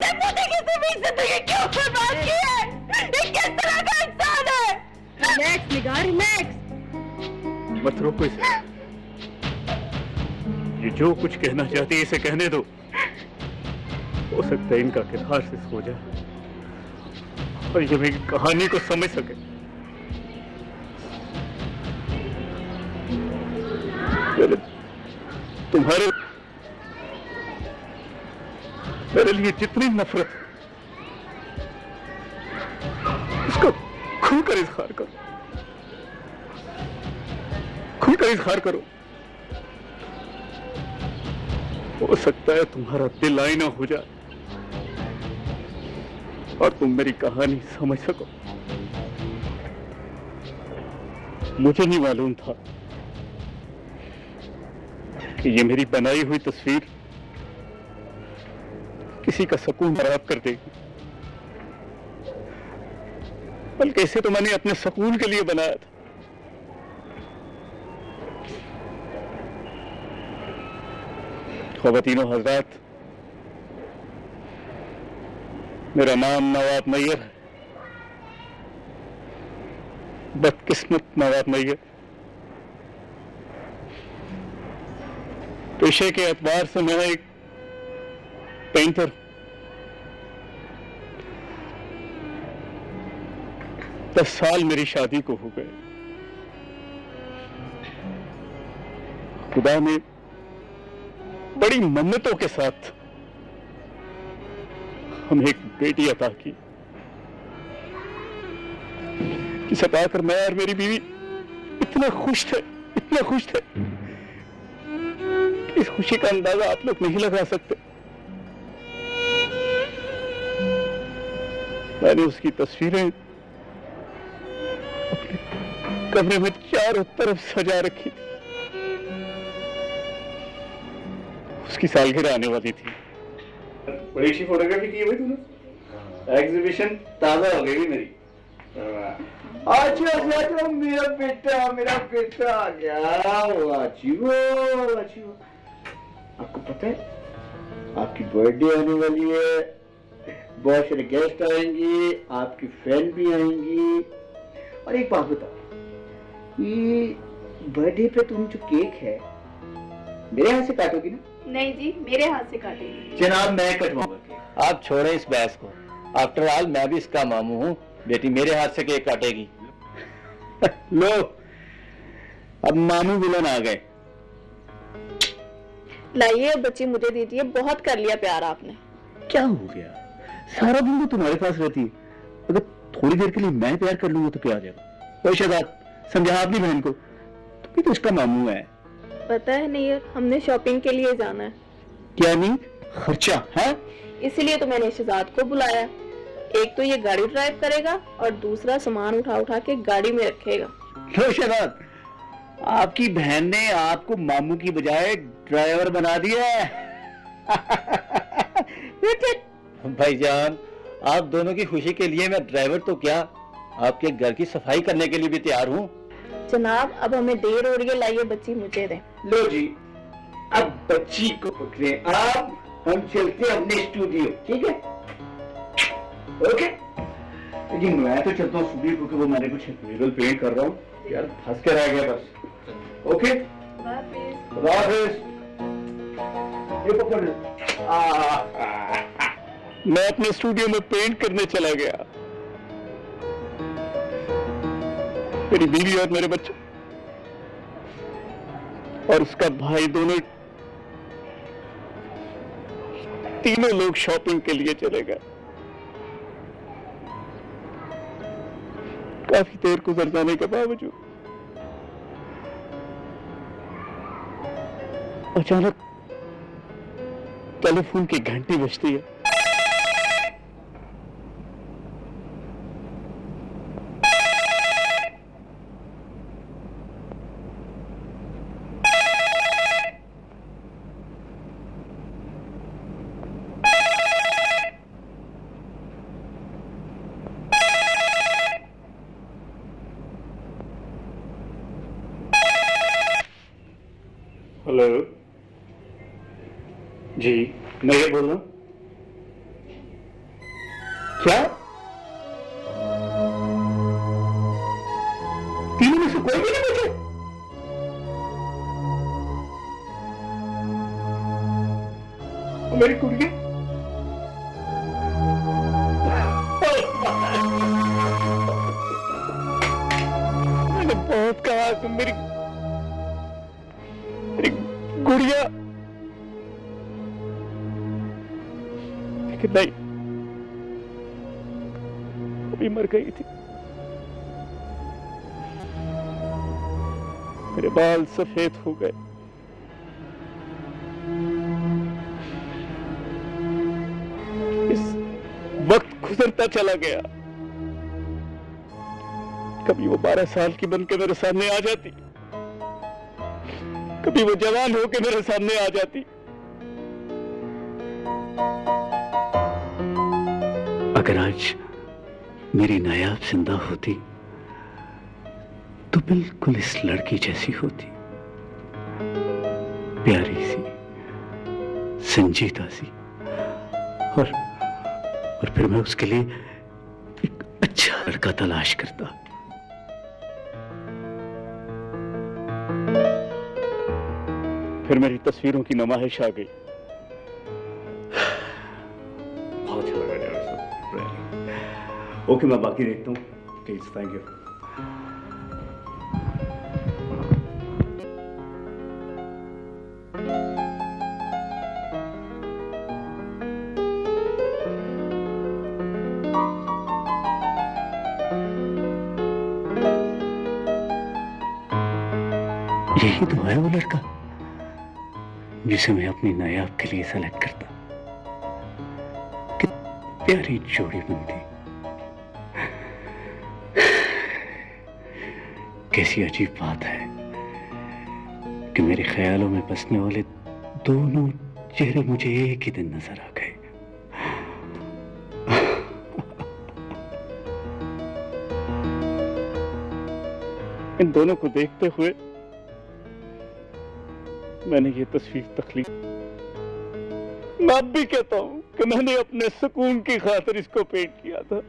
मैंने मुझे किसी भी जिंदगी क्यों बर्बाद की है? ये किस तरह का इंसान है? रिलैक्स निगार, रिलैक्स। मत रोको इसे। ये जो कुछ कहना चाहती है इसे कहने दो। हो सकता है इनका किरदार से सो जाए और ये मेरी कहानी को समझ सके। तुम्हारे मेरे लिए जितनी नफरत उसको खुलकर इजहार करो, खुलकर इजहार करो। हो सकता है तुम्हारा दिल आईना हो जाए और तुम मेरी कहानी समझ सको। मुझे नहीं मालूम था कि ये मेरी बनाई हुई तस्वीर किसी का सुकून खराब कर देगी, बल्कि इसे तो मैंने अपने सुकून के लिए बनाया था। ख़वातीनो हज़रात, मेरा नाम नवाब नैयर है। बदकिस्मत नवाब नैयर। पेशे के एतबार से मैं एक पेंटर। 10 साल मेरी शादी को हो गए। खुदा ने बड़ी मन्नतों के साथ हमें एक बेटी अता की, जिसे पाकर मैं और मेरी बीवी इतना खुश थे, इतना खुश थे। इस खुशी का अंदाजा आप लोग नहीं लगा सकते। मैंने उसकी तस्वीरें अपने कमरे में चारों तरफ सजा रखी थी। उसकी सालगिरह आने वाली थी। बड़ी अच्छी फोटोग्राफी की है भाई तूने। एग्जीबिशन ताजा हो गई मेरी। अच्छा मेरा बेटा आ गया। वो अच्छी वो। आपको पता है आपकी बर्थडे आने वाली है, बहुत सारे गेस्ट आएंगे, आपकी फैन भी आएंगी। और एक बात बता, ये बर्थडे पे तुम जो केक है मेरे हाथ से काटोगी ना? नहीं जी, मेरे हाथ से काटेंगे। जनाब मैं कटवाऊंगा केक। आप छोड़ें इस बहस को। आफ्टर ऑल मैं भी इसका मामू हूँ। बेटी मेरे हाथ से केक काटेगी। लो, अब मामू विलन आ गए। लाइए बच्ची मुझे दीजिए, बहुत कर लिया प्यार आपने। क्या हो गया? सारा दिन तो तुम्हारे पास रहती है, अगर थोड़ी देर के लिए मैं प्यार कर लूंगा तो क्या आ जाएगा? शहजाद, समझा अपनी बहन को, तुम भी तो उसका मामू है। पता है नहीं, हमने शॉपिंग के लिए जाना है। क्या नहीं? खर्चा है, इसलिए तो मैंने शहजाद को बुलाया। एक तो ये गाड़ी ड्राइव करेगा और दूसरा सामान उठा उठा के गाड़ी में रखेगा। लो शहजाद, आपकी बहन ने आपको मामू की बजाय ड्राइवर बना दिया है। भाईजान, आप दोनों की खुशी के लिए मैं ड्राइवर तो क्या, आपके घर की सफाई करने के लिए भी तैयार हूँ। जनाब अब हमें देर हो रही है, लाइए बच्ची मुझे दें। लो जी, अब बच्ची को पकड़े आप, हम चलते हैं अपने स्टूडियो, ठीक है? ओके? लेकिन मैं तो चलता हूँ स्टूडियो, क्योंकि वो मैंने कुछ म्यूरल पेंट कर रहा हूँ यार, फंस के रह गया बस। ओके? खुदा हाफिज़। ये पकड़। मैं अपने स्टूडियो में पेंट करने चला गया। मेरी बीवी और मेरे बच्चे और उसका भाई, दोनों तीनों लोग शॉपिंग के लिए चले गए। काफी देर गुजर जाने के बावजूद अचानक टेलीफोन की घंटी बजती है। हेलो जी, मैं ये बोल रहा हूँ। क्या? तीनों में से कोई भी नहीं बचे? मेरी कुड़िया, मैंने बहुत कहा कि मेरी गुड़िया, लेकिन नहीं, अभी मर गई थी। मेरे बाल सफेद हो गए, इस वक्त गुजरता चला गया। कभी वो 12 साल की बनकर मेरे सामने आ जाती, कभी वो जवान होकर मेरे सामने आ जाती। अगर आज मेरी नायाब जिंदा होती तो बिल्कुल इस लड़की जैसी होती, प्यारी सी, संजीदा सी, और फिर मैं उसके लिए एक अच्छा लड़का तलाश करता। फिर मेरी तस्वीरों की नुमाइश आ गई। बहुत अच्छा लगा डॉक्टर साहब। ओके, मैं बाकी देखता हूँ। Please, thank you. यही तो है वो लड़का जिसे मैं अपनी नायाब के लिए सेलेक्ट करता। कितनी प्यारी जोड़ी बनती, कैसी अजीब बात है कि मेरे ख्यालों में बसने वाले दोनों चेहरे मुझे एक ही दिन नजर आ गए। इन दोनों को देखते हुए मैंने ये तस्वीर तख्लीक। मैं अब भी कहता हूं कि मैंने अपने सुकून की खातिर इसको पेंट किया था।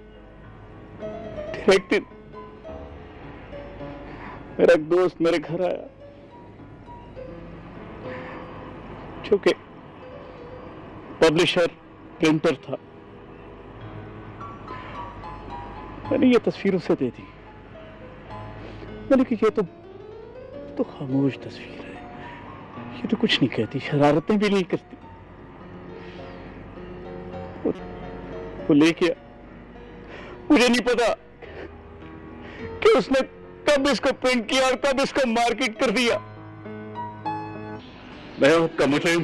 फिर एक दिन मेरा एक दोस्त मेरे घर आया, जो कि पब्लिशर प्रिंटर था। मैंने ये तस्वीर उसे दे दी। मैंने कहा ये तो खामोश तस्वीर है, ये तो कुछ नहीं कहती, शरारतें भी नहीं करती। वो लेके मुझे नहीं पता कि उसने कब इसको प्रिंट किया और कब इसको मार्केट कर दिया। मैं आपका मुजरिम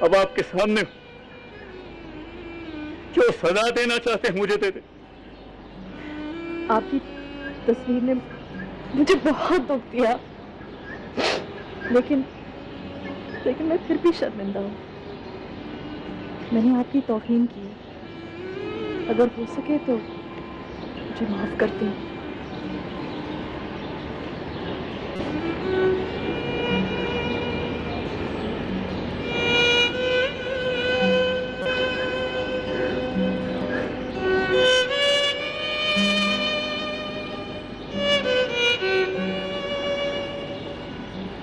अब आपके सामने, जो सजा देना चाहते हैं मुझे दे दे। आपकी तस्वीर ने मुझे बहुत दुख दिया, लेकिन मैं फिर भी शर्मिंदा हूँ। मैंने आपकी तौहीन की, अगर हो सके तो मुझे माफ कर दें।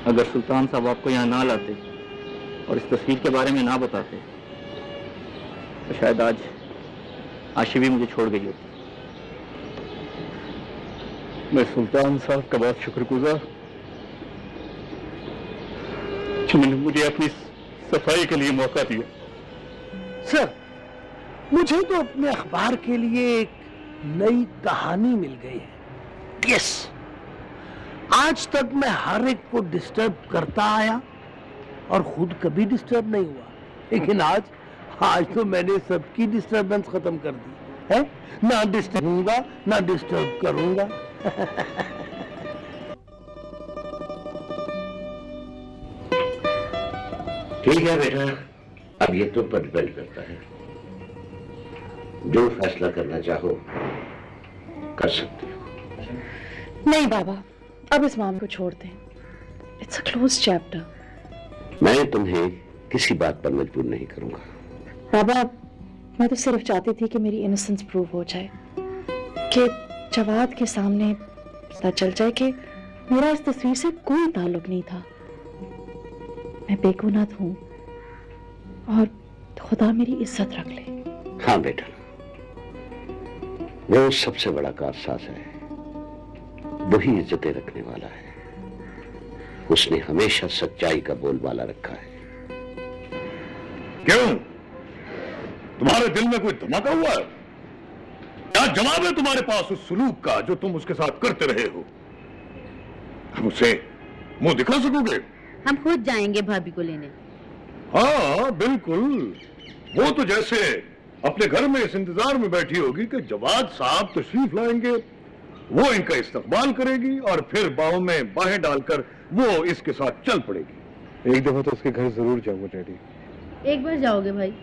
अगर सुल्तान साहब आपको यहाँ ना लाते और इस तस्वीर के बारे में ना बताते तो शायद आज आशी भी मुझे छोड़ गई होती। मैं सुल्तान साहब का बहुत शुक्रगुजार जिन्होंने मुझे अपनी सफाई के लिए मौका दिया। सर, मुझे तो अपने अखबार के लिए एक नई कहानी मिल गई है। यस, आज तक मैं हर एक को डिस्टर्ब करता आया और खुद कभी डिस्टर्ब नहीं हुआ, लेकिन आज तो मैंने सबकी डिस्टर्बेंस खत्म कर दी है। ना डिस्टर्ब होऊंगा ना डिस्टर्ब करूंगा। ठीक है बेटा, अब ये तुम पर डिपेंड करता है। जो फैसला करना चाहो कर सकते हो। नहीं बाबा, अब इस मामले को छोड़ दें। It's a close chapter. मैं तुम्हें किसी बात पर मजबूर नहीं करूंगा। बाबा, मैं तो सिर्फ चाहती थी कि मेरी इनोसेंस प्रूव हो जाए, कि जवाद के सामने पता चल जाए कि मेरा इस तस्वीर से कोई ताल्लुक नहीं था। मैं बेगुनाह हूं और खुदा मेरी इज्जत रख ले। हाँ बेटा, वो सबसे बड़ा कारसाज है, वही इज्जतें रखने वाला है। उसने हमेशा सच्चाई का बोलबाला रखा है। क्यों, तुम्हारे दिल में कोई धमाका हुआ है? क्या जवाब है तुम्हारे पास उस सुलूक का जो तुम उसके साथ करते रहे हो? हम उसे मुंह दिखा सकोगे? हम खुद जाएंगे भाभी को लेने। हाँ बिल्कुल, वो तो जैसे अपने घर में इस इंतजार में बैठी होगी कि जवाद साहब तशरीफ लाएंगे, वो इनका इस्तकबाल करेगी और फिर बाहों में बाहें डालकर वो इसके साथ चल पड़ेगी। एक दफा तो उसके घर जरूर जाऊंगा डैडी। एक बार जाओगे भाई?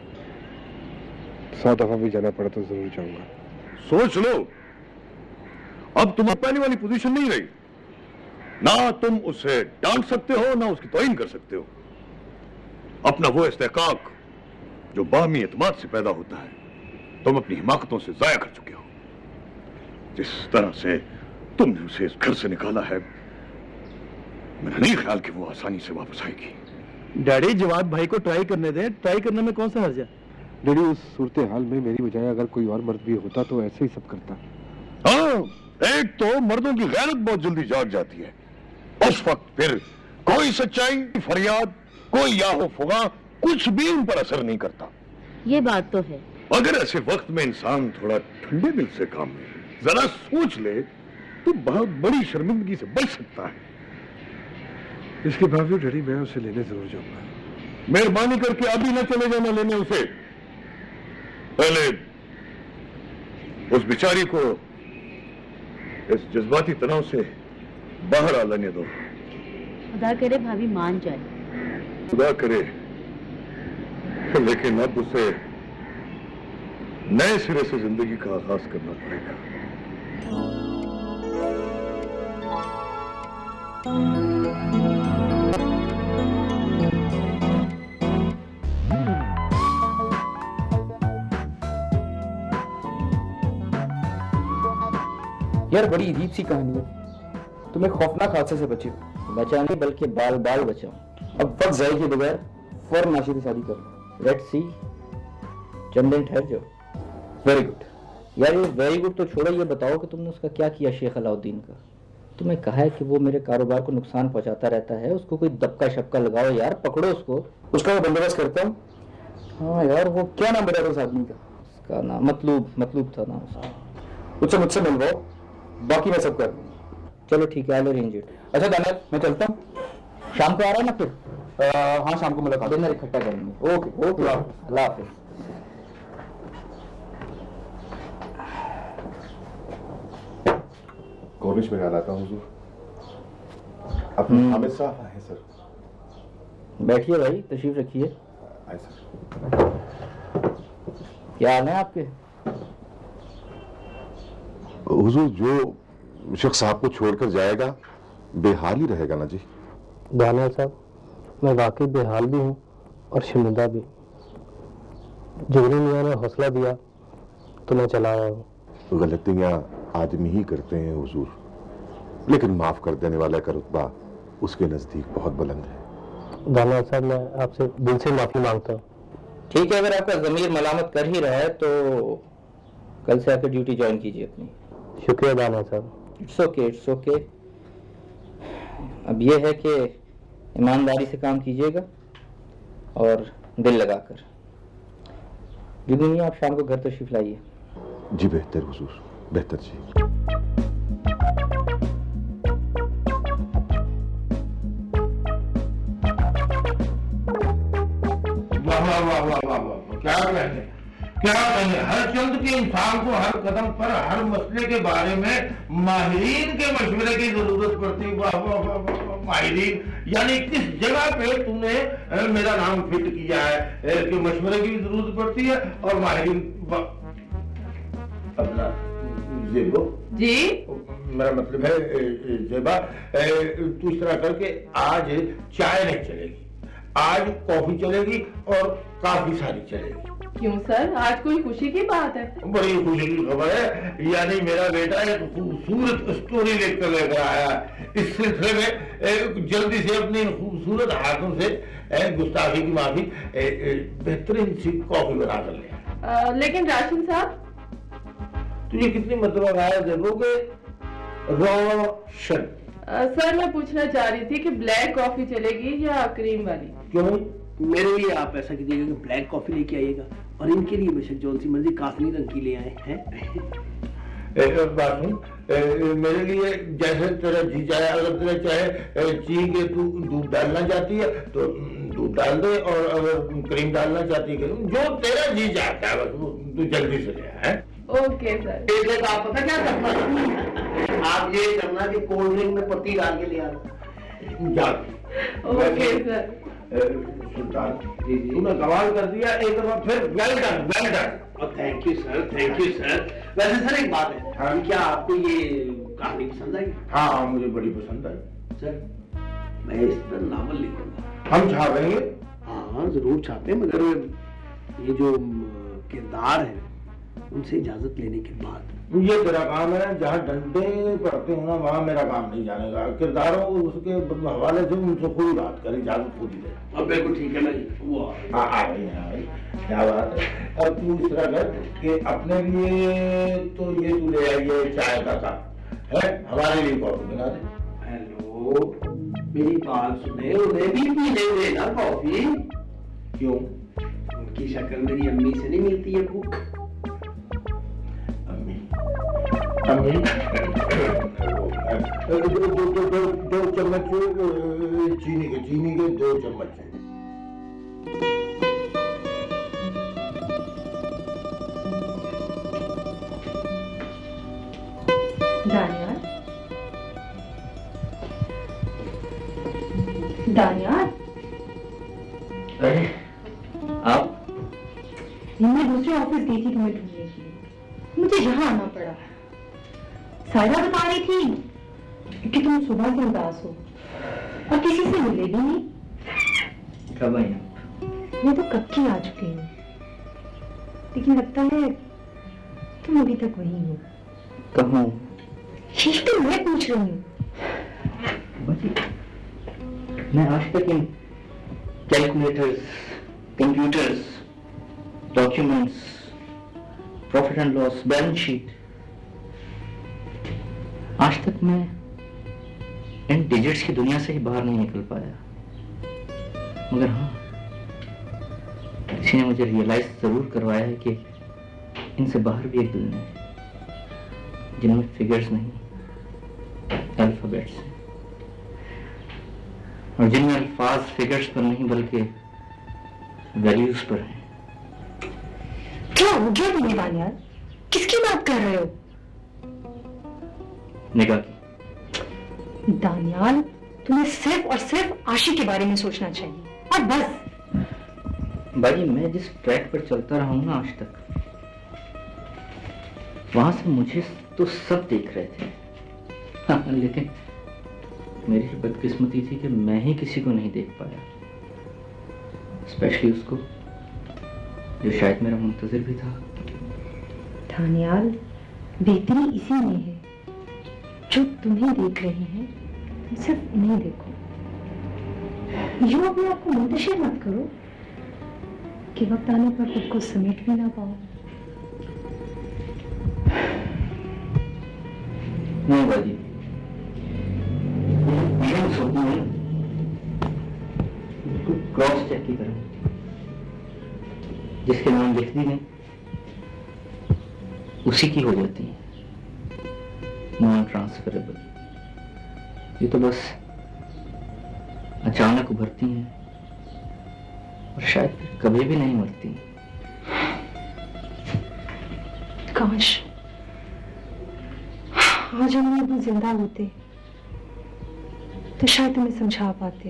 100 दफा भी जाना पड़ा तो जरूर जाऊंगा। सोच लो, अब तुम पहले वाली पोजीशन नहीं रही। ना तुम उसे डांट सकते हो, ना उसकी तौहीन कर सकते हो। अपना वो इस्तेकाक जो बाहमी एतमाद से पैदा होता है, तुम अपनी हिमाकतों से जाया कर चुके हो। जिस तरह से तुमने उसे इस घर से निकाला है, मेरा नहीं ख्याल कि वो आसानी से वापस आएगी। डैडी जवाब भाई को ट्राई करने दें, ट्राई करने में कौन सा हर्ज है? डैडी उस सूरत हाल में मेरी बजाय अगर कोई और मर्द भी होता तो ऐसे ही सब करता। हाँ, एक तो मर्दों की गैरत बहुत जल्दी जाग जाती है। उस वक्त फिर कोई सच्चाई, फरियाद, कोई याहो फुगा, कुछ भी उन पर असर नहीं करता। ये बात तो है। अगर ऐसे वक्त में इंसान थोड़ा ठंडे दिल से काम ले, जरा सोच ले, तो बहुत बड़ी शर्मिंदगी से बच सकता है। इसके बावजूद डैडी मैं उसे लेने जरूर जाऊंगा। मेहरबानी करके अभी न चले जाना लेने उसे। पहले उस बेचारी को इस जज्बाती तनाव से बाहर आ लेने दो। खुदा करे भाभी मान जाए। खुदा करे, लेकिन अब उसे नए सिरे से जिंदगी का आगाज करना पड़ेगा। यार बड़ी अजीब सी कहानी है। तुम एक खौफनाक हादसे से बचे हो। बचा नहीं बल्कि बाल बाल बचाओ। अब वक्त जाए के बगैर फौरन नाशी की शादी कर लो। लेट्स सी, चंद दिन ठहर जाओ। Very good. यार ये वेरी गुड तो छोड़ो, ये बताओ कि तुमने उसका क्या किया शेख अलाउद्दीन का? तुम्हें कहा है कि वो मेरे कारोबार को नुकसान पहुंचाता रहता है, उसको कोई दबका शपका लगाओ यार, पकड़ो उसको। उसका मैं बंदोबस्त करता हूँ। हाँ यार, वो क्या नाम बताया उस आदमी का? उसका नाम मतलूब था नाम उसका। उससे मुझसे मिलवाओ, बाकी मैं सब कर दूंगा। चलो ठीक है, आई विल अरेंज इट। अच्छा दानियाल, मैं चलता हूँ। शाम को आ रहा है ना फिर? हाँ शाम को मुलाकात, डिनर इकट्ठा करेंगे। ओके ओके, अल्लाह हाफिज। कॉलेज में ख्याल आता हूँ हुजूर। अपने हामिद साहब आए सर। बैठिए भाई, तशरीफ रखिए। आए सर। क्या हाल है आपके? हुजूर, जो शख्स साहब को छोड़कर जाएगा बेहाल ही रहेगा ना जी। दानियाल साहब, मैं वाकई बेहाल भी हूँ और शर्मिंदा भी। जुगनू मियाँ ने हौसला दिया तो मैं चला आया हूँ। गलतियां आदमी ही करते हैं हुजूर, लेकिन माफ कर देने वाले का रुतबा उसके नजदीक बहुत बुलंद है। दानियाल साहब, मैं आपसे दिल से माफी मांगता हूँ। ठीक है, अगर आपका जमीर मलामत कर ही रहा है तो कल से आकर ड्यूटी ज्वाइन कीजिए अपनी। शुक्रिया दानियाल साहब। It's okay, it's okay. अब यह है कि ईमानदारी से काम कीजिएगा और दिल लगाकर। जुगनू, आप शाम को घर तशरीफ लाइए। जी बेहतर हुजूर, बेहतर जी। क्या कहने, हर चंद के इंसान को हर कदम पर हर मसले के बारे में माहिरीन के मशवरे की जरूरत पड़ती। वाह वाह वाह वाह, माहिरीन यानी किस जगह पे तुमने मेरा नाम फिट किया है कि मशवरे की जरूरत पड़ती है और माहिरीन। अपना जेबो जी, मेरा मतलब है जेबा, तू इस तरह करके आज चाय नहीं चलेगी, आज कॉफी चलेगी और काफी सारी चलेगी। क्यों सर, आज कोई खुशी की बात है? बड़ी खुशी की खबर है, यानी मेरा बेटा एक खूबसूरत स्टोरी लेकर लेकर आया। इस सिलसिले में जल्दी से अपनी खूबसूरत हाथों से गुस्ताखी की माफी बेहतरीन सी कॉफी बना कर ले। लेकिन राशन साहब, तुझे कितनी मतलब आया जरूर रोशन? सर मैं पूछना चाह रही थी कि ब्लैक कॉफी चलेगी या क्रीम वाली? क्यों? मेरे लिए आप ऐसा कीजिएगा कि ब्लैक कॉफी लेके आइएगा और इनके लिए बेशक जौन सी मर्जी काफी रंग की ले आए हैं। बात सुन, मेरे लिए जैसे तेरा जी चाहे, अगर तेरा चाहे ची के तू दूध डालना चाहती है तो दूध डाल दे, और अगर क्रीम डालना चाहती है जो तेरा जी चाहता है बस तू जल्दी से ले आए। Okay sir. एक आप पता क्या करना, आप ये करना कि कोल्ड ड्रिंक में पत्ती डाल के ले आना। Okay sir. सुल्तान तूने कमाल कर दिया, एक दफा फिर well done well done. Thank you sir, thank you sir. वैसे सर एक बात है, हाँ? क्या आपको ये कहानी पसंद आई? हाँ मुझे बड़ी पसंद आई सर। मैं इस पर नावल लिखूंगा। हम छापेंगे? हाँ जरूर छापे, मगर ये जो किरदार है उनसे इजाजत लेने के बाद। ये तेरा काम है, जहाँ डंडे पड़ते हो ना वहाँ मेरा काम नहीं जानेगा। किरदारों उसके हवाले से उनसे खुद बात कर, इजाजत खुद ही दे। अब बिल्कुल ठीक है, मैं वो आ गई है, क्या बात है। अब तू इस तरह कर कि अपने लिए तो ये तू ले आई है चाय का कप है, हमारे लिए कॉफी बना दे। हेलो, मेरी बात सुने, उन्हें भी पीने देना कॉफी। क्यों? उनकी शक्ल मेरी अम्मी से नहीं मिलती है भूख। अम्मी दो चम्मच चीनी के 2 चम्मच। दानियाल, अरे आप? मैं दूसरे ऑफिस गई थी तुम्हें ढूंढने के लिए, मुझे यहाँ आना पड़ा। सायरा बता रही थी कि तुम सुबह से उदास हो और किसी से मिले भी नहीं। कब आई? मैं तो कब की आ चुकी हूँ, लेकिन लगता है तुम अभी तक वहीं हो। कहाँ? यही तो मैं पूछ रही हूँ। मैं आज तक इन calculators, computers, documents, profit and loss, balance sheet, आज तक मैं इन डिजिट्स की दुनिया से ही बाहर नहीं निकल पाया। मगर हाँ, किसी ने मुझे रियलाइज जरूर करवाया है कि इनसे बाहर भी एक दुनिया है जिनमें फिगर्स नहीं, अल्फाबेट्स हैं, और जिनमें अल्फाज फिगर्स पर नहीं बल्कि वैल्यूज पर हैं। क्या हो गया तुम्हें दानियाल? किसकी बात कर रहे हो? निगाह की। दानियाल, तुम्हें सिर्फ और सिर्फ आशी के बारे में सोचना चाहिए, और बस। बाजी, मैं जिस ट्रैक पर चलता रहा हूं ना आज तक, वहां से मुझे तो सब देख रहे थे। हाँ, लेकिन मेरी बदकिस्मती थी कि मैं ही किसी को नहीं देख पाया, स्पेशली उसको जो शायद मेरा मुंतजिर भी था। दानियाल, बेहतरी इसी में है, जो तुम्हें देख रहे हैं तुम सिर्फ उन्हें देखो। यूं अपने आप को मुंतशिर मत करो कि वक्त आने पर खुद को समेट भी ना पाओ। नहीं बाजी, क्रॉस चेक की तरह जिसके नाम लिख दी नहीं उसी की हो जाती है, नॉन ट्रांसफरेबल। ये तो बस अचानक उभरती हैं और शायद फिर कभी भी नहीं मरती। काश आज हम लोग जिंदा होते तो शायद तुम्हें समझा पाते।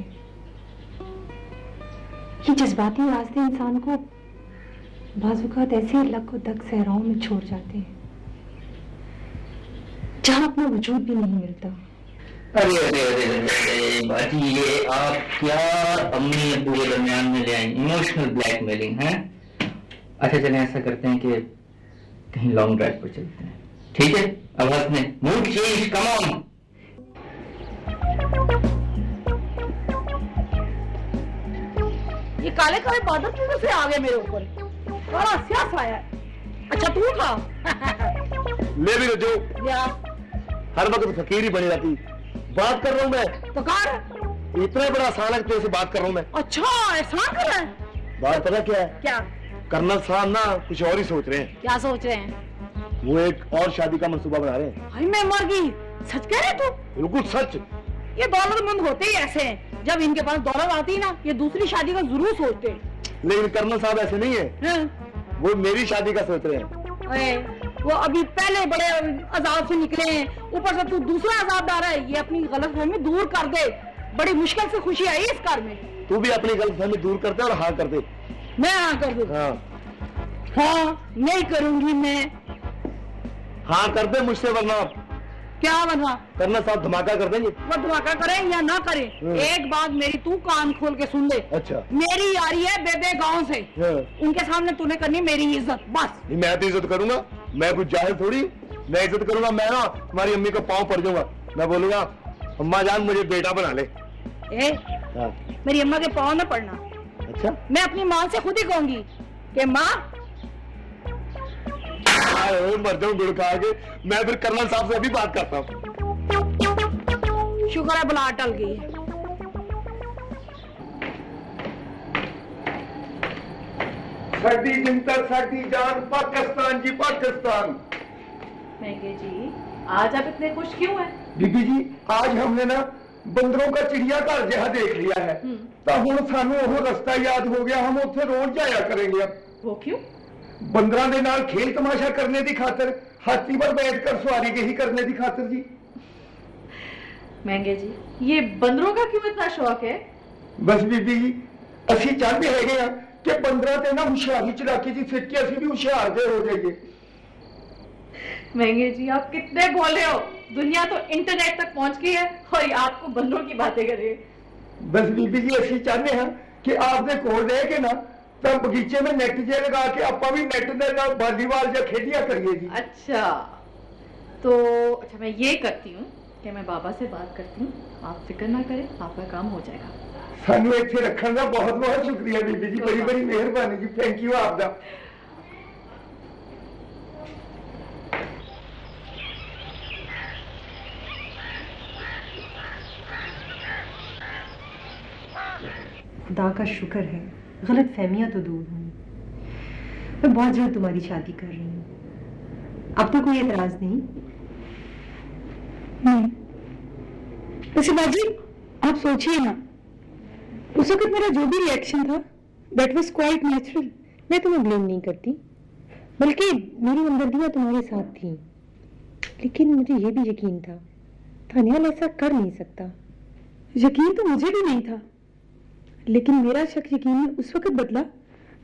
ये जज्बाती रास्ते इंसान को बाजुकात ऐसे लक दक सहराओं में छोड़ जाते हैं जहां अपना वजूद भी नहीं मिलता। अरे अरे अरे अरे बाजी, ये आप क्या अम्मी अब्बू के दरमियान में ले आई, इमोशनल ब्लैकमेलिंग है। अच्छा चलें, ऐसा करते हैं कि कहीं लॉन्ग ड्राइव पर चलते हैं, ठीक है? अब हंसने, मूड चेंज, कम ऑन। ये काले काले बादल क्यों से आ गए मेरे ऊपर? बड़ा स्यास आया है। अच्छा तू था? ले भी जो या हर वक्त फकीर ही बनी रहती। बात कर रहा हूँ मैं, तो कर। इतना बड़ा आसान है कि तुझसे बात कर रहा हूँ मैं। अच्छा एहसान कर रहा है? बात पता क्या है? क्या? कर्नल साहब ना कुछ और ही सोच रहे हैं। क्या सोच रहे हैं? वो एक और शादी का मंसूबा बना रहे हैं। भाई मैं मर गई। सच कह रहे तू? बिल्कुल सच। ये दौलतमंद होते ही ऐसे हैं, जब इनके पास दौलत आती है ना, ये दूसरी शादी का जरूर सोचते हैं। लेकिन कर्नल साहब ऐसे नहीं है, हाँ? वो मेरी शादी का सोच रहे हैं। अरे वो अभी पहले बड़े अजाब से निकले हैं, ऊपर से तू दूसरा अजाब डाल रहा है। ये अपनी गलतफहमी दूर कर दे, बड़ी मुश्किल से खुशी आई इस घर में। तू भी अपनी गलतफहमी दूर करते और हाँ कर दे। मैं हाँ कर दूँ? हाँ नहीं करूंगी मैं। हाँ कर दे मुझसे, वरना क्या वरना? कर्नल साहब धमाका कर देंगे। वो धमाका करें या ना करें, एक बात मेरी तू कान खोल के सुन ले। अच्छा। मेरी यारी है बेबे गांव से, उनके सामने तूने करनी मेरी इज्जत बस। मैं तो इज्जत करूंगा, मैं कुछ जाहिल थोड़ी। मैं इज्जत करूंगा, मैं ना तुम्हारी अम्मी का पाँव पड़ जाऊंगा। मैं बोलूंगा अम्मा जान मुझे बेटा बना ले। मेरी अम्मा के पाँव न पड़ना। अच्छा। मैं अपनी माँ से खुद ही कहूंगी कि माँ मर जाऊं गुड़ खा के। मैं फिर कर्नल साहब से अभी बात करता हूँ। शुक्र है बुला टल गई है। साडी जिंदर साडी जान पाकिस्तान जी पाकिस्तान। महंगे जी आज आप इतने खुश क्यों हैं? बीबी जी आज हमने ना बंदरों का चिड़ियाघर जहाँ देख लिया है, तो हुण सानू वो रास्ता याद हो गया, हम उत्थे रोज जाया करेंगे अब। वो क्यों? बंदरां दे नाल खेल तमाशा करने की खातिर, हाथी पर बैठकर सवारी ही करने की खातिर जी। महंगे जी ये बंदरों का क्यों इतना शौक है? बस बीबी जी असी चाहते हैं कि बंदरां ते ना हुशियारी चलाकी जी सीख के असी भी हुशियार जे हो जाइए। महंगे जी आप कितने भोले हो, दुनिया तो इंटरनेट तक पहुंच गई है और ये आपको बंदरों की बातें कर रही है। बस बीबी जी असी चाहते हैं कि आपने कोल रह के ना तो बगीचे में नेट जे लगा के आपा भी नेट दे नाल वॉलीबॉल या खेलिया करिए जी। अच्छा तो अच्छा मैं ये करती हूँ कि मैं बाबा से बात करती हूँ, आप फिक्र ना करें, आपका काम हो जाएगा। सानू इत्थे रखने का बहुत बहुत शुक्रिया बीबी जी, बड़ी बड़ी मेहरबानी जी, थैंक यू आपका। खुदा का शुक्र है गलत फहमियां तो दूर हुई। मैं बहुत जल्द तुम्हारी शादी कर रही हूँ, अब तो कोई एतराज नहीं? वैसे बाजी आप सोचिए ना, उस वक्त मेरा जो भी रिएक्शन था दैट वाज क्वाइट नेचुरल। मैं तुम्हें ब्लेम नहीं करती, बल्कि मेरी हमदर्दियां तुम्हारे साथ थी, लेकिन मुझे ये भी यकीन था तानियाल ऐसा कर नहीं सकता। यकीन तो मुझे भी नहीं था, लेकिन मेरा शक यकीन में उस वक्त बदला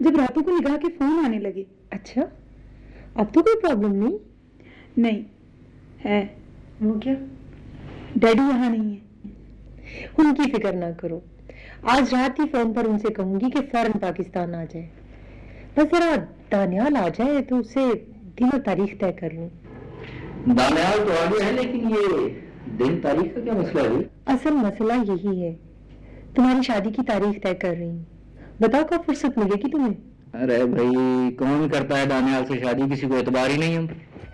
जब रातों को निगाह के फोन आने लगे। अच्छा अब तो कोई प्रॉब्लम नहीं? नहीं है। वो क्या? डैडी यहाँ नहीं है। उनकी फिक्र ना करो, आज रात ही फोन पर उनसे कहूंगी कि फौरन पाकिस्तान आ जाए। बस जरा दानियाल आ जाए तो उससे दिन और तारीख तय कर लूं। दानियाल तो आ गया है, लेकिन ये दिन तारीख का क्या मसला है? असल मसला यही है, तुम्हारी शादी की तारीख तय कर रही हूँ, बताओ कब फुर्सत मिलेगी तुम्हें? अरे भाई कौन करता है दानियाल से शादी, किसी को एतबार ही नहीं है।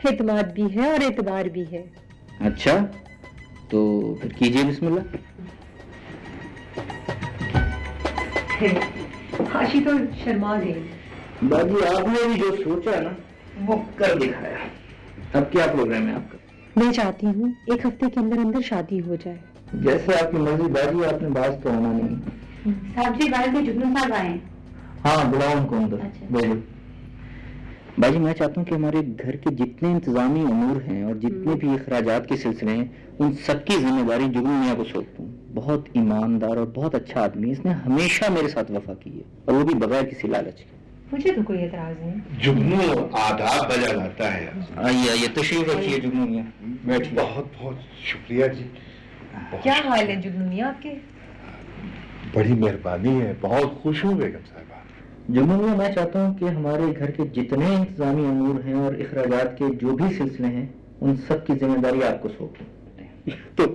एतमाद भी है और एतबार भी है। अच्छा तो फिर कीजिए बिस्मिल्लाह। हाशी तो शर्मा गई। बाजी आपने भी जो सोचा ना वो कर दिखाया। अब क्या प्रोग्राम है आपका? मैं चाहती हूँ एक हफ्ते के अंदर अंदर शादी हो जाए। जैसे आपकी मर्जी बाजी, आपने बात तो होना नहीं। साहब जी बाहर के जुगनू साहब आए हैं। हाँ बुलाओ उनको अंदर। अच्छा। भेजो। बाजी मैं चाहता हूँ कि हमारे घर के जितने इंतजामी उमूर हैं और जितने भी अखराजात के सिलसिले हैं, उन सबकी जिम्मेदारी जुगनू मियाँ को सौंप दूँ। बहुत ईमानदार और बहुत अच्छा आदमी, इसने हमेशा मेरे साथ वफा की है, और वो भी बगैर किसी लालच के। मुझे तो कोई एतराज नहीं। जुगनू आदाब बजा लाता है। आइए आइए तशरीफ रखिए जुगनू मियाँ, बैठिए। बहुत बहुत शुक्रिया जी। क्या हाल है जुगनू मियां आपके? बड़ी मेहरबानी है, बहुत खुश हूँ बेगम साहबा। जुम्मन, मैं चाहता हूँ कि हमारे घर के जितने इंतजामी अमूर हैं और इखराजात के जो भी सिलसिले हैं उन सब की जिम्मेदारी आपको सौंपी। तो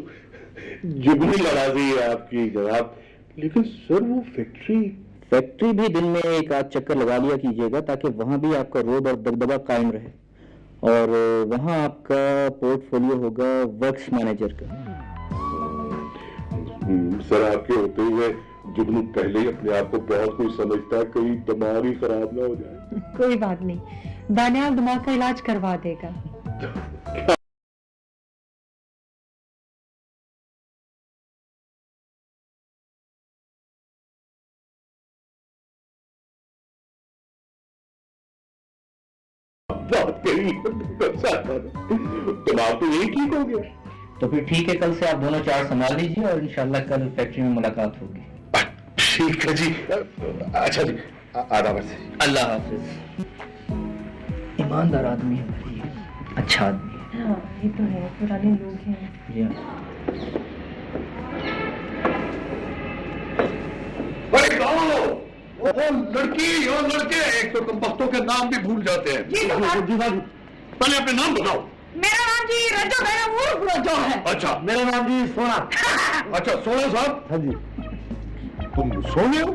जुगनी नाराजी है आपकी जनाब, लेकिन सर वो फैक्ट्री भी दिन में एक आध चक्कर लगा लिया कीजिएगा ताकि वहाँ भी आपका रोब और दबदबा कायम रहे, और वहाँ आपका पोर्टफोलियो होगा वर्क्स मैनेजर का। सर आपके होते हुए जुगनू पहले ही अपने आप को बहुत कुछ समझता है, कहीं दिमाग ही खराब ना हो जाए। कोई बात नहीं, दानियाल दिमाग का इलाज करवा देगा। बात कही दिमाग तो यही ठीक हो गया। तो फिर ठीक है, कल से आप दोनों चार संभाल लीजिए और इंशाल्लाह कल फैक्ट्री में मुलाकात होगी। ठीक है जी। अच्छा जी, आदाब से। अल्लाह हाफिज। ईमानदार आदमी है भाई, अच्छा आदमी है। हाँ ये तो है, पुराने लोग हैं। जी हाँ। लड़की और लड़के एक तो कम्बख्तों के नाम भी भूल जाते हैं। जी बाबू। पहले अपने नाम बताओ। मेरा नाम जी रजो रजो है। अच्छा, मेरा नाम जी सोना। अच्छा सोना साहब। हाँ जी। तुम सोने हो?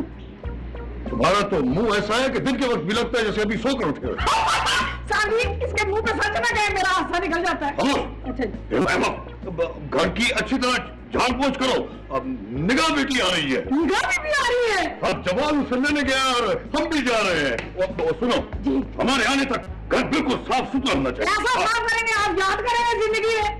तुम्हारा तो मुंह ऐसा है कि दिन के वक्त भी लगता है जैसे अभी सो कर उठे हो। साहब इसके मुंह पे सच ना गए, मेरा हादसा निकल जाता है। अच्छा घर की अच्छी तरह जान पहुंच करो, अब निगाह बेटी आ रही है। निगाह भी आ रही है। अब जवान उसे लेने गया और हम भी जा रहे हैं। तो सुनो, हमारे आने तक घर बिल्कुल साफ सुथरा होना चाहिए। ऐसा काम करेंगे, आप याद करेंगे जिंदगी में।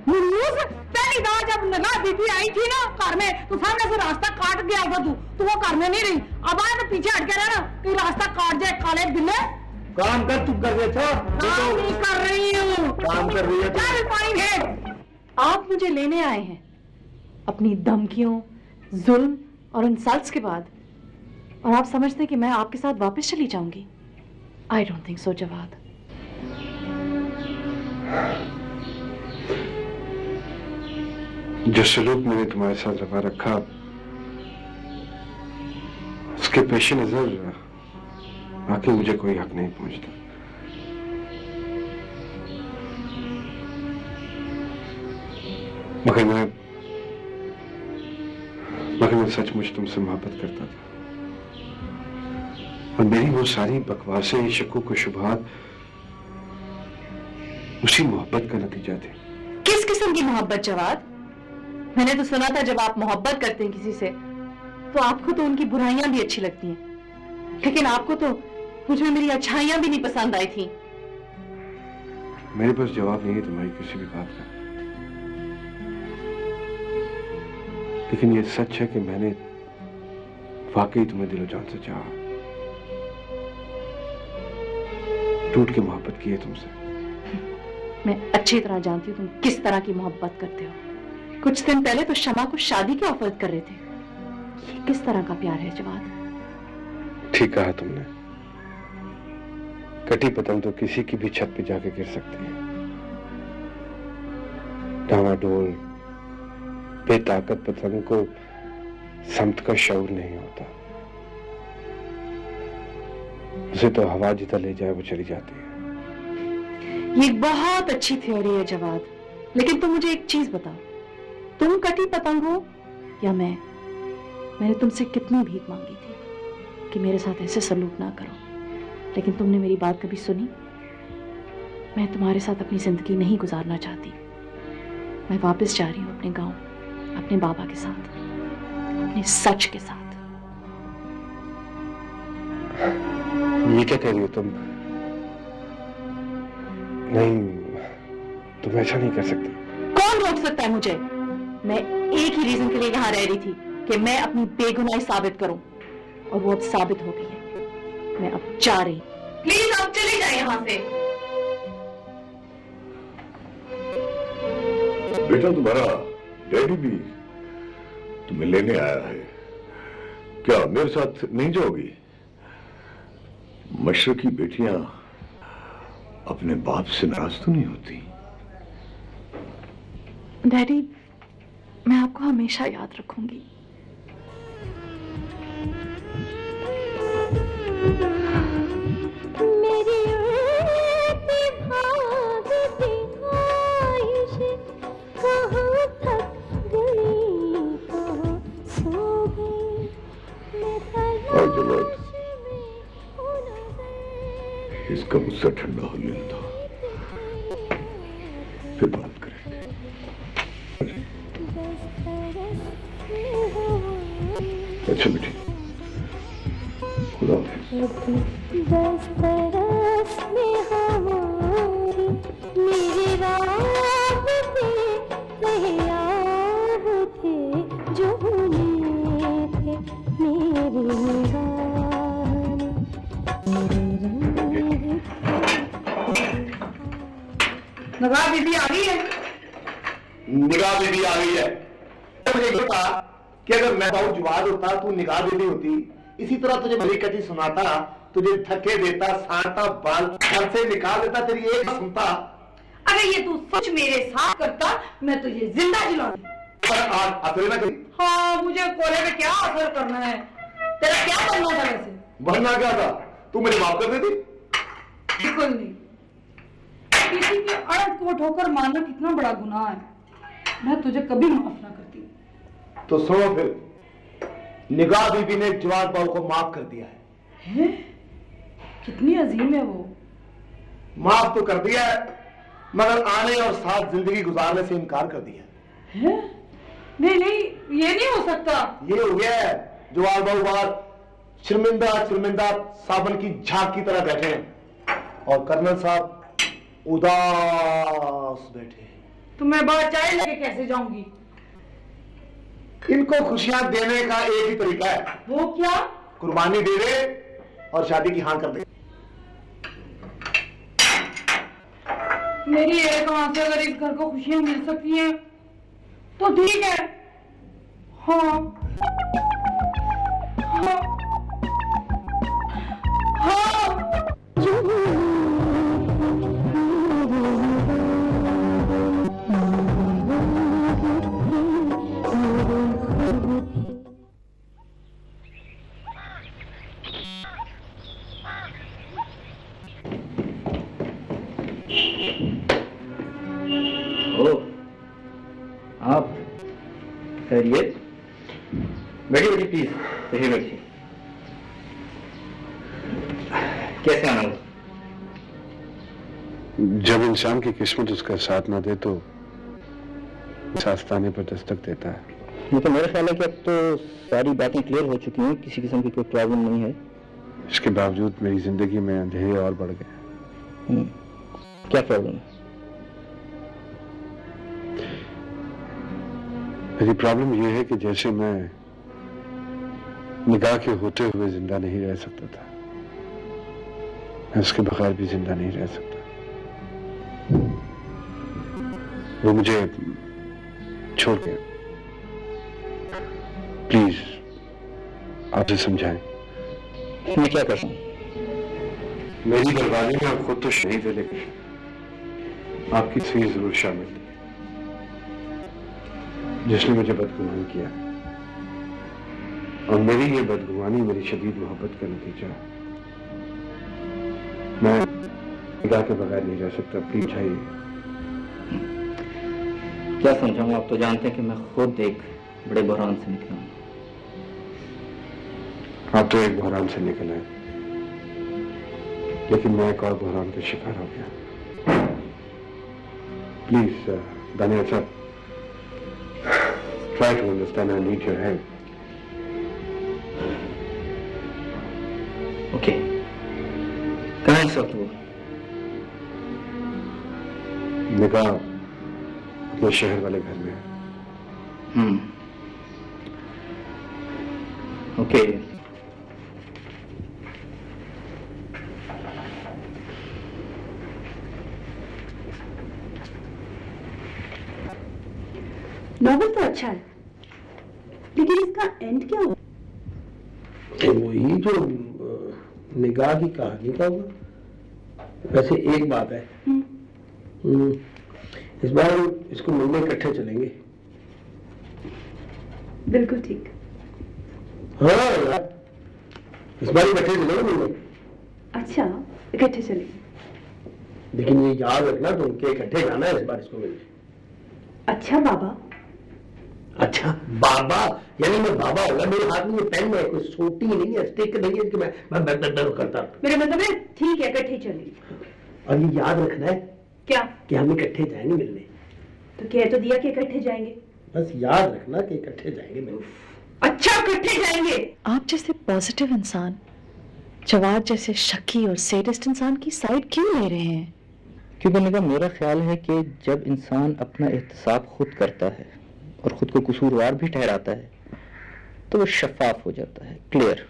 पहली बार जब निगाह बीबी आई थी ना घर में, तो सामने से रास्ता काट गया था तू वो घर में नहीं रही। अब आए तो पीछे हट के रहना, कहीं रास्ता काट जाए काले बिल्ले। काम कर, तुम कर रहे थे। काम नहीं कर रही हूँ। काम कर रही है। चल फाइन है। आप मुझे लेने आए हैं अपनी धमकियों, जुल्म और इंसल्ट्स के बाद, और आप समझते हैं कि मैं आपके साथ वापस चली जाऊंगी? I don't think so Jawad. जो सलूक मैंने तुम्हारे साथ रवा रखा, उसके पेश नजर आके मुझे कोई हक नहीं पहुंचता। मगर मैं सचमुच तुमसे मोहब्बत करता था, और मेरी वो सारी बकवासें, शक्कुक और शुबहात उसी मोहब्बत का नतीजा थे। किस किस्म की मोहब्बत जवाद? मैंने तो सुना था जब आप मोहब्बत करते हैं किसी से तो आपको तो उनकी बुराइयां भी अच्छी लगती हैं, लेकिन आपको तो मुझमें मेरी अच्छाइयां भी नहीं पसंद आई थी। मेरे पास जवाब नहीं है तुम्हारी किसी भी बात का, लेकिन ये सच है कि मैंने वाकई तुम्हें दिलो जान से चाहा, टूट के मोहब्बत की है तुमसे। मैं अच्छी तरह जानती हूँ तुम किस तरह की मोहब्बत करते हो। कुछ दिन पहले तो शमा को शादी के ऑफर कर रहे थे। ये किस तरह का प्यार है जवाद? ठीक कहा तुमने, कटी पतंग तो किसी की भी छत पे जाके गिर सकती है। डामाडोल बेताकत पतंग को समत का शऊर नहीं होता, उसे तो हवा जितना ले जाए वो चली जाती है। ये बहुत अच्छी थ्योरी है जवाद, लेकिन तुम मुझे एक चीज बताओ, तुम कटी पतंग हो या मैंने तुमसे कितनी भीख मांगी थी कि मेरे साथ ऐसे सलूक ना करो, लेकिन तुमने मेरी बात कभी सुनी? मैं तुम्हारे साथ अपनी जिंदगी नहीं गुजारना चाहती। मैं वापस जा रही हूँ अपने गांव, अपने बाबा के साथ, अपने सच के साथ। ये क्या कह रही हो तुम? नहीं, तुम ऐसा नहीं कर सकती। कौन रोक सकता है मुझे? मैं एक ही रीजन के लिए यहाँ रह रही थी कि मैं अपनी बेगुनाही साबित करूं, और वो अब साबित हो गई है। मैं अब जा रही। प्लीज आप चले जाए यहाँ से। बेटा तुम्हारा डैडी भी तुम्हें लेने आया है, क्या मेरे साथ नहीं जाओगी? मशरकी बेटियां अपने बाप से नाराज तो नहीं होती? डैडी, मैं आपको हमेशा याद रखूंगी। मेरी उड़ती भागती ख्वाहिश कहाँ थक गई, कहाँ सो गई, मैं तलाश में हूँ नज़र। इसका गुस्सा ठंडा हो लेता, फिर बात करेंगे। अच्छा बेटी, खुदा दस बरस में हमारी मेरे रास्ते सयाह थे, जो होने थे मेरे नगाह बीबी आ गई है। निगाह बीबी आ गई है। मुझे ये था कि अगर मैं बहुत जवाब होता, तू निगाह बीबी होती, इसी तरह तुझे भली कटी सुनाता, तुझे थके देता, सारता, बाल घर से निकाल देता, तेरी एक सुनता। अगर ये तू सच मेरे साथ करता, मैं तुझे जिंदा जलाऊंगी। पर आज असर ना करी। हाँ, मुझे कोले पे क्या असर करना है? तेरा क्या बनना था वैसे? बनना क्या था? तू मुझे माफ कर देती? बिल्कुल नहीं। किसी की अड़क को ठोकर मारना कितना बड़ा गुनाह है, मैं तुझे कभी माफ ना करती। तो सुनो फिर, निगाह बीबी ने जवाब बाबू को माफ कर दिया है। कितनी अजीम है वो। माफ तो कर दिया है, मगर आने और साथ जिंदगी गुजारने से इनकार कर दिया है? नहीं नहीं, ये नहीं हो सकता। ये हो गया है। जवाब बाबू बाहर शर्मिंदा शर्मिंदा साबन की झाग की तरह बैठे हैं और कर्नल साहब उदास बैठे हैं। तो मैं बाहर चाय लेके कैसे जाऊंगी? इनको खुशियां देने का एक ही तरीका है। वो क्या? कुर्बानी दे दे और शादी की हाँ कर दे। मेरी एक आंख से अगर इस घर को खुशियां मिल सकती हैं तो ठीक है। हाँ हाँ हाँ। आप खैरियत? बैठिए बैठिए प्लीज, सही बैठिए। कैसे आना? जब इंसान की किस्मत उसका साथ ना दे तो आस्ताने पर दस्तक देता है। लेकिन मेरा ख्याल है कि अब तो सारी बातें क्लियर हो चुकी हैं, किसी किस्म की कोई प्रॉब्लम नहीं है। इसके बावजूद मेरी जिंदगी में अंधेरे और बढ़ गए। क्या प्रॉब्लम है? मेरी प्रॉब्लम यह है कि जैसे मैं निगाह के होते हुए जिंदा नहीं रह सकता था, मैं उसके बगैर भी जिंदा नहीं रह सकता। वो मुझे छोड़ गया। प्लीज आपसे समझाएं। मैं क्या कर सकूं? मेरी बर्बादी में आप खुद तो शहीद है, लेकिन आपकी तस्वीर जरूर शामिल थी, जिसने मुझे बदगुमान किया। और मेरी ये बदगुमानी मेरी शदीद मोहब्बत का नतीजा है। मैं निगाह के बगैर नहीं रह सकता। प्लीज चाहिए। क्या समझाऊं? आप तो जानते हैं कि मैं खुद एक बड़े बहरान से निकला हूं। आप तो एक बहरान से निकल आए, लेकिन मैं एक और बहरान का शिकार हो गया। प्लीज दानिया साहब, try to understand. I need your help. Okay. कहाँ है सब वो? निगाह अपने शहर वाले घर में है। ओके। नॉवल तो अच्छा है, लेकिन इसका एंड क्या हुआ? तो वही जो निगाह की कहानी का हुआ। वैसे एक बात है, इस बार इसको मिलने इकट्ठे चलेंगे। बिल्कुल ठीक। हाँ यार, इस बार इकट्ठे चलेंगे मिलने। अच्छा, इकट्ठे चलेंगे। लेकिन ये याद रखना तुम कि इकट्ठे जाना है इस बार इसको मिलने। अच्छा बाबा। अच्छा बाबा, यानी मैं बाबा होगा, मेरे हाथ में ये पेन है, कोई छोटी नहीं है, स्टिक नहीं है कि मैं करता। मेरा मतलब है ठीक है, इकट्ठे चलेंगे। और ये याद रखना है क्या कि हम इकट्ठे जाएंगे मिलने। तो कह तो दिया कि इकट्ठे जाएंगे। बस याद रखना कि इकट्ठे जाएंगे मिलने। अच्छा, इकट्ठे जाएंगे। आप जैसे पॉजिटिव इंसान जवाद जैसे शकी और सैडिस्ट इंसान की साइड क्यों ले रहे हैं? क्योंकि मेरा ख्याल है कि जब इंसान अपना एहतसाब खुद करता है और खुद को कसूरवार भी ठहराता है तो वो शफाफ हो जाता है, क्लियर।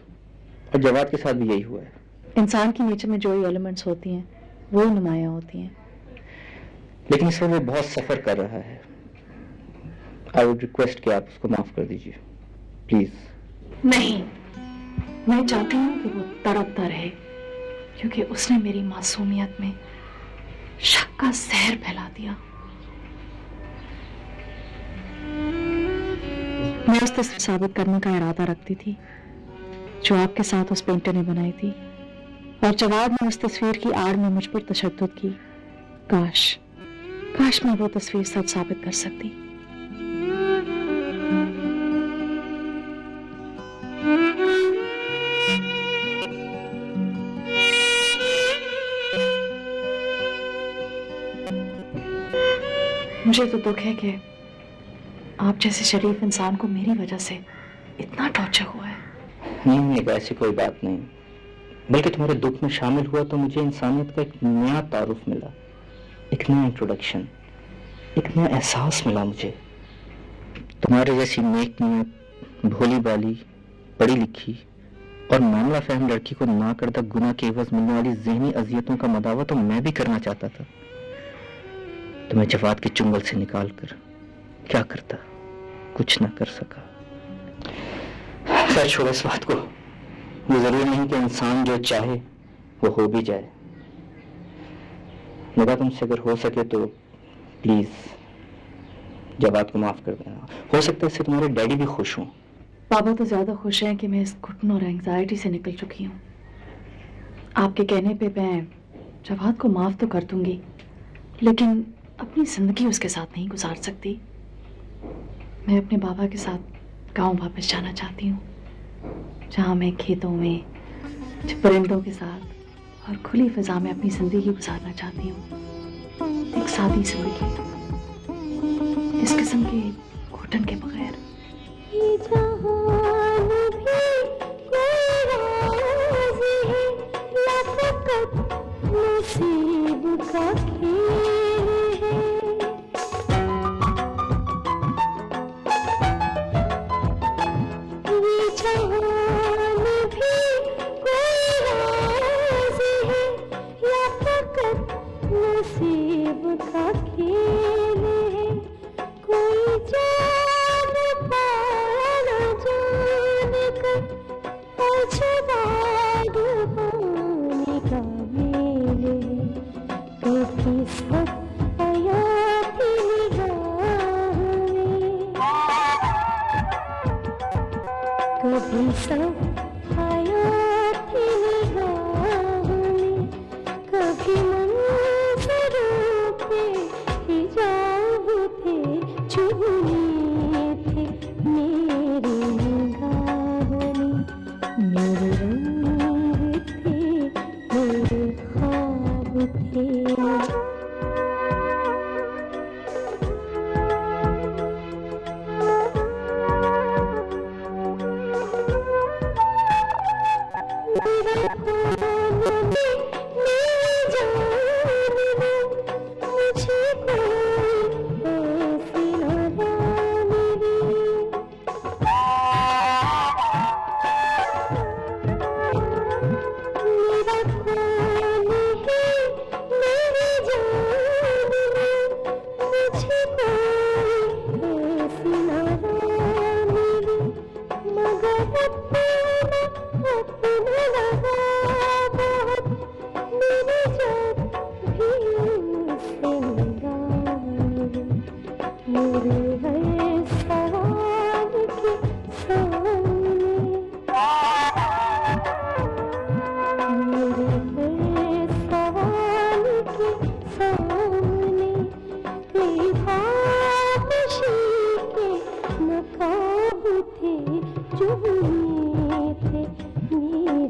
और जवाद के साथ भी यही हुआ है। इंसान की नेचर में जो ही एलिमेंट्स होती हैं वो माया होती हैं। लेकिन इस वक्त वो बहुत सफर कर रहा है। आई वुड रिक्वेस्ट कि आप उसको माफ कर दीजिए प्लीज। नहीं, मैं चाहती हूँ कि वो तड़पता रहे, क्योंकि उसने मेरी मासूमियत में शक का जहर फैला दिया। मैं उस तस्वीर साबित करने का इरादा रखती थी जो आपके साथ उस पेंटर ने बनाई थी, और जवाब ने उस तस्वीर की आड़ में मुझ पर तशद्दुद की। काश मैं वो तस्वीर सच साबित कर सकती। मुझे तो दुख है कि आप जैसे शरीफ इंसान को मेरी वजह से इतना टॉर्चर हुआ है। नहीं, ऐसी कोई बात नहीं, बल्कि तुम्हारे दुख में शामिल हुआ तो मुझे इंसानियत का एक नया तारुफ मिला, एक नया इंट्रोडक्शन, एक नया एहसास मिला मुझे। तुम्हारे जैसी नेक नियत, भोली भाली, पढ़ी लिखी और मामला फहम लड़की को ना करदा गुनाह के एवज मिलने वाली ज़हनी अजियतों का मदावा तो मैं भी करना चाहता था। तुम्हें जवाद के चुंगल से निकाल कर क्या करता, कुछ ना कर सका। खैर छोड़ो इस बात को। ये जरूरी नहीं कि इंसान जो चाहे वो हो भी जाए। मेरा तुमसे अगर हो सके तो प्लीज जवाद को माफ कर देना। हो सकता है इससे तुम्हारे डैडी भी खुश हों। बाबा तो ज्यादा खुश हैं कि मैं इस घुटन और एंजाइटी से निकल चुकी हूँ। आपके कहने पे मैं जवाद को माफ तो कर दूंगी, लेकिन अपनी जिंदगी उसके साथ नहीं गुजार सकती। मैं अपने बाबा के साथ गांव वापस जाना चाहती हूँ, जहाँ मैं खेतों में परिंदों के साथ और खुली फिजा में अपनी जिंदगी गुजारना चाहती हूँ। एक सादी जिंदगी, इस किस्म के घुटन के बगैर। नसीब का खेल है, ये जहान भी कोई राज है या फकत नसीब का खेल है। कोई जान पाया न जान कर अजवाद होने का मेल है। कभी सब आया थी निगाह में, कभी सब आया थी निगाह में, कभी मंजरों पे हिजाब थे, चुभने थे मेरी निगाह में, मेरे रंग थे, मेरे ख्वाब थे। मेरा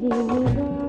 निगाहों